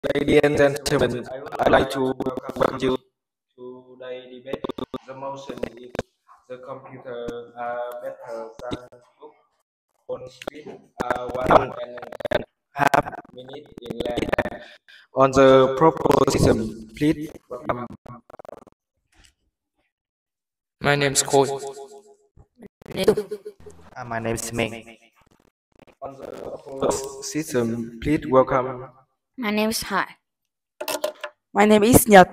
Ladies and gentlemen, I'd like to welcome you to today's debate. The motion is the computer better than book on speed 1.5 minutes in length. On the proposition, please welcome. My name is Khôi. My name is Minh. On the opposition, please welcome. My name is Hải. My name is Nhật.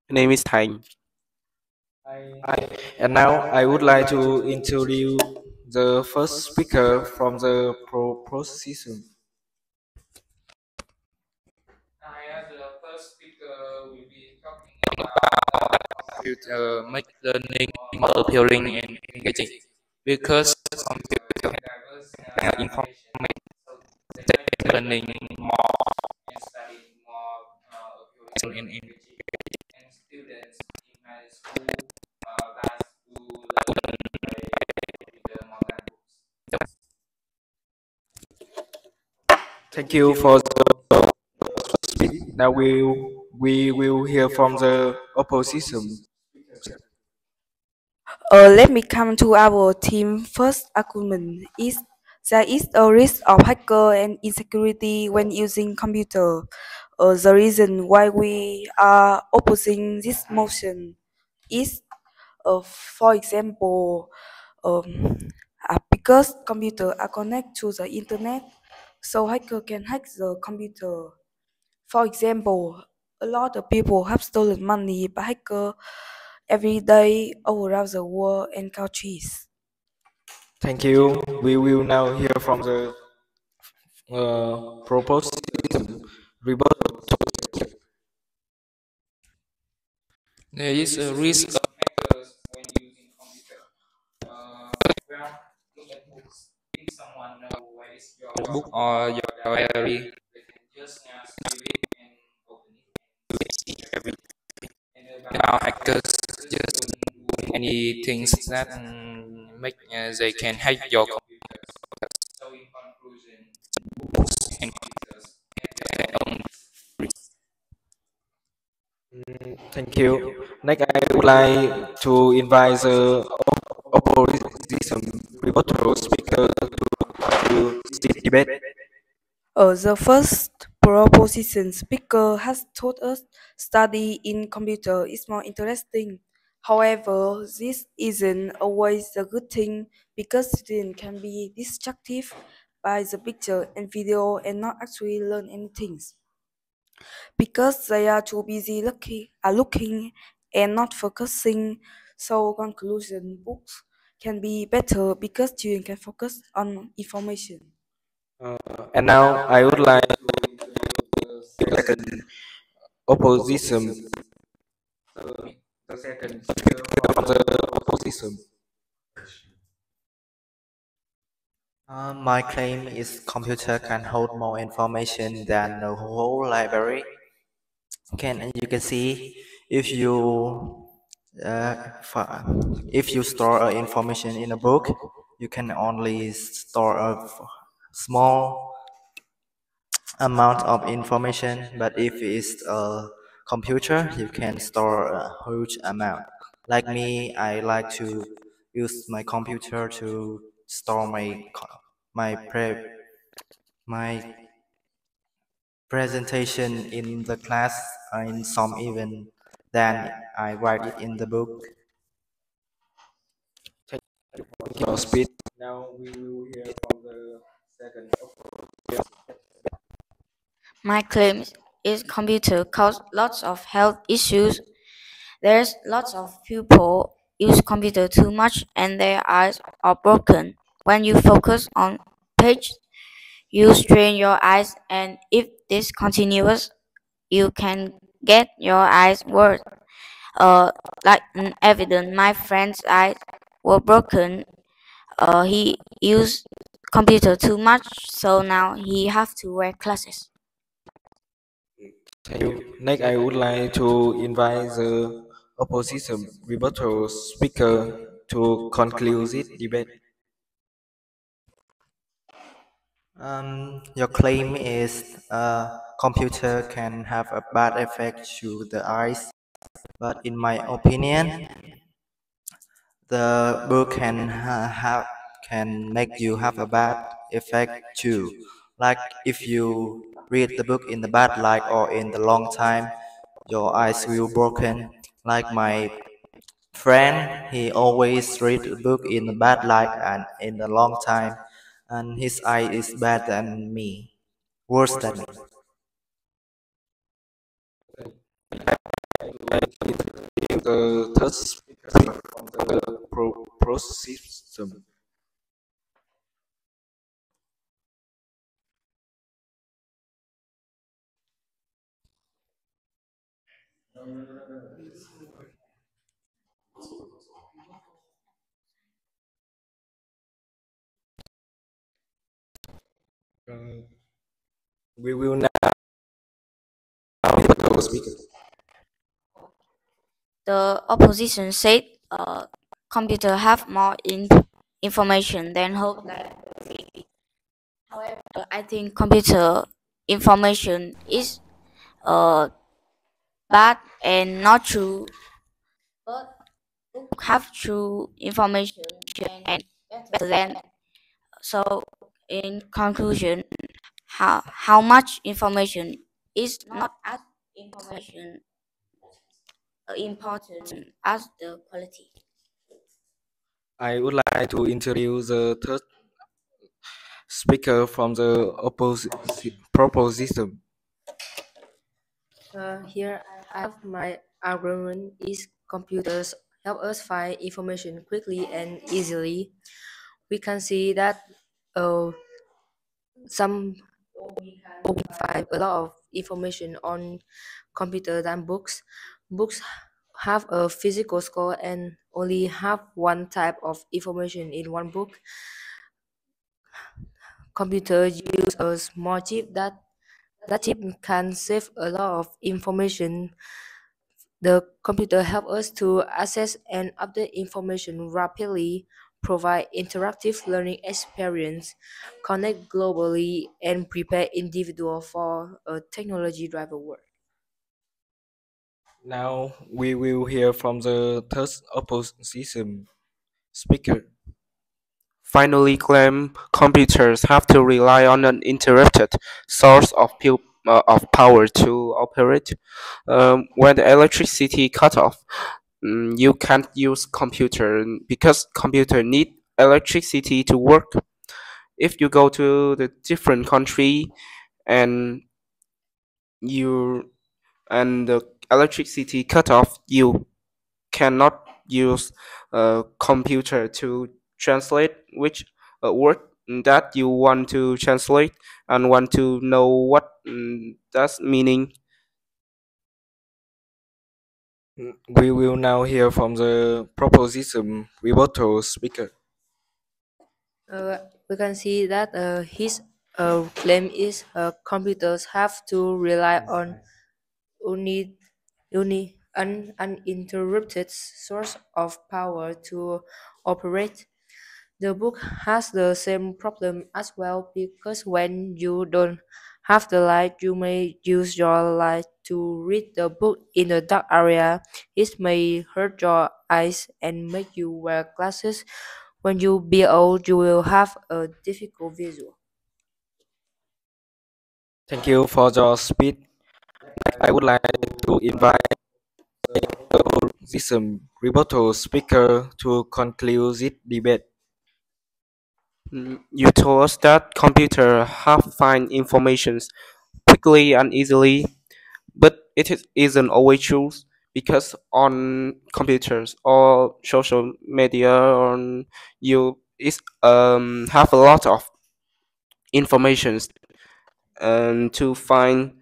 My name is Thành. And now I would like to introduce the first speaker from the proposition. The first speaker will be talking about computer make learning more appealing and engaging because computer have information so they make learning more and studying more appealing and engaging. And students in my school like to learn by computer more than books. Thank you for the speak. Now we will hear from the opposition. Let me come to our team. First argument is there is a risk of hacker and insecurity when using computer. The reason why we are opposing this motion is, for example, because computer are connected to the internet, so hacker can hack the computer. For example, a lot of people have stolen money by hacker every day all around the world and countries. Thank you. We will now hear from the proposition. There is a risk of hackers when using computer. Well, look at books. If someone knows where is your book or your diary, they can just steal it and open it and see everything. And now hackers just do any things that make they can hack your computer. So in conclusion, books and computers have their own risks. Thank you. Next, I would like to invite the opposition rebuttal speaker to this debate. The first proposition speaker has told us study in computer is more interesting. However, this isn't always a good thing because students can be distracted by the picture and video and not actually learn anything. Because they are too busy looking and not focusing. So conclusion, books can be better because students can focus on information. And now I would like to introduce the second opposition. The second speaker from the opposition. My claim is computer can hold more information than the whole library. You can see if you store information in a book, you can only store a small amount of information, but if it's a computer, you can store a huge amount. Like me, I like to use my computer to store my presentation in the class in some event, then I write it in the book. Your speed. Now we will hear from the second opposition. My claim is computer cause lots of health issues. There's lots of people use computer too much and their eyes are broken. When you focus on page, you strain your eyes, and if this continues, you can get your eyes worse. Like an evidence, my friend's eyes were broken. He used computer too much, so now he have to wear glasses. Thank you. Next, I would like to invite the opposition rebuttal speaker to conclude this debate. Your claim is computer can have a bad effect to the eyes, but in my opinion, the book can make you have a bad effect too. Like if you read the book in the bad light or in the long time, your eyes will broken. Like my friend, he always read a book in the bad light and in the long time, and his eye is bad than me, worse than me. The third speaker from the process system. We will now meet the speaker. The opposition said computer have more information than whole library. However, I think computer information is bad and not true, but book have true information and better than. So, in conclusion, how much information is not as information important as the quality. I would like to introduce the third speaker from the proposition. Here I have my argument is computers help us find information quickly and easily. We can see that some we find a lot of information on computer than books. Books have a physical score and only have one type of information in one book. Computers use a small chip that chip can save a lot of information. The computer help us to access and update information rapidly, provide interactive learning experience, connect globally, and prepare individual for a technology-driven world. Now we will hear from the third opposition speaker. Finally claim computers have to rely on an interrupted source of power to operate. When the electricity cut off, you can't use computer because computer need electricity to work. If you go to the different country and you and the electricity cut off, you cannot use a computer to translate which word that you want to translate and want to know what that's meaning. We will now hear from the proposition rebuttal speaker. We can see that his claim is computers have to rely on an uninterrupted source of power to operate. The book has the same problem as well because when you don't have the light, you may use your light to read the book in a dark area. It may hurt your eyes and make you wear glasses. When you be old, you will have a difficult visual. Thank you for your speech. I would like to invite the opposition rebuttal speaker to conclude this debate. You told us that computer have find informations quickly and easily, but isn't always true because on computers or social media on you is have a lot of informations to find,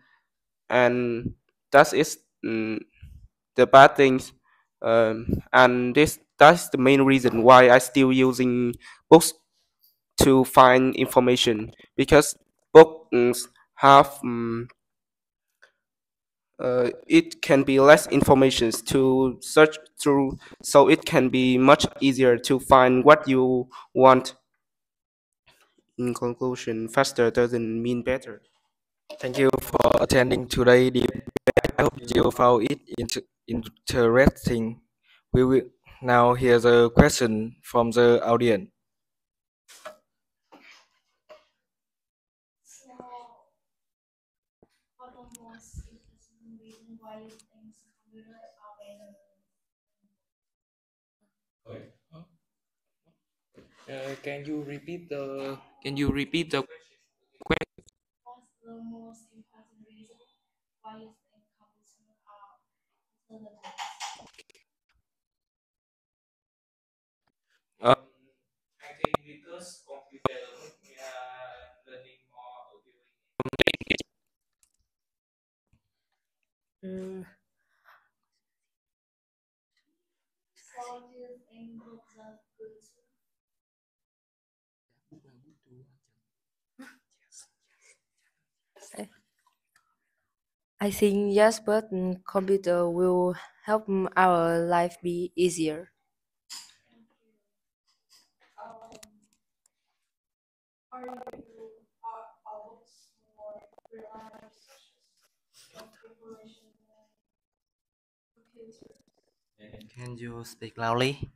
and that is the bad things, and that's the main reason why I still using books to find information because books have it can be less information to search through, so it can be much easier to find what you want. In conclusion, faster doesn't mean better. Thank you for attending today's debate. I hope you found it interesting. We will now hear the question from the audience. Can you repeat the question? Um, I think because computer learning more appealing. Mm, I think yes, but computer will help our life be easier. Can you speak loudly?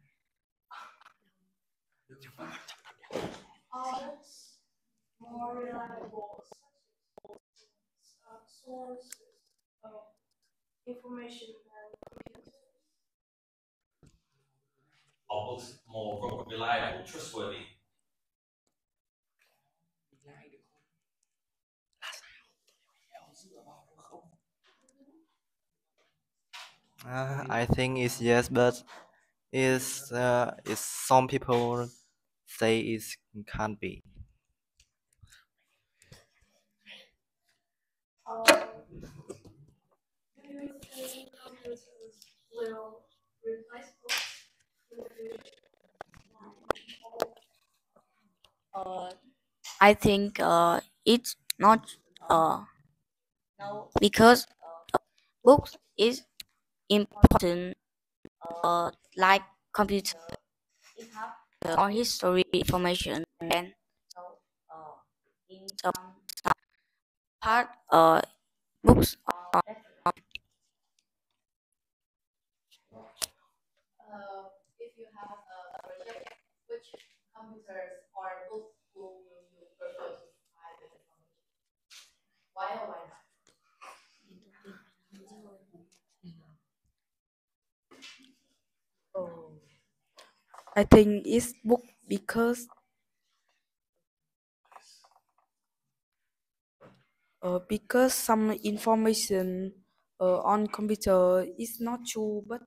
I think it's yes, but it's some people say it can't be. I think it's not because books is important like computer or history information and in some part books are I think it's book because some information on computer is not true, but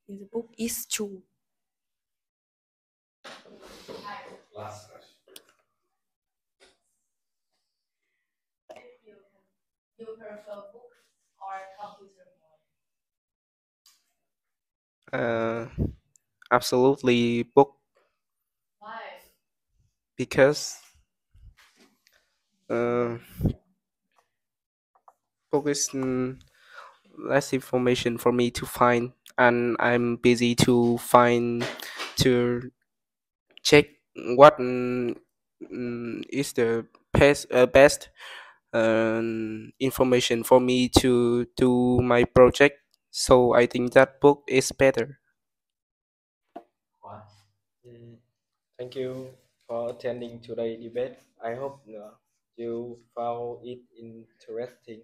in the book is true. Uh, Absolutely book because uh, book is less information for me to find, and I'm busy to find to check what is the best information for me to do my project. So I think that book is better. Mm, Thank you for attending today's debate. I hope you found it interesting.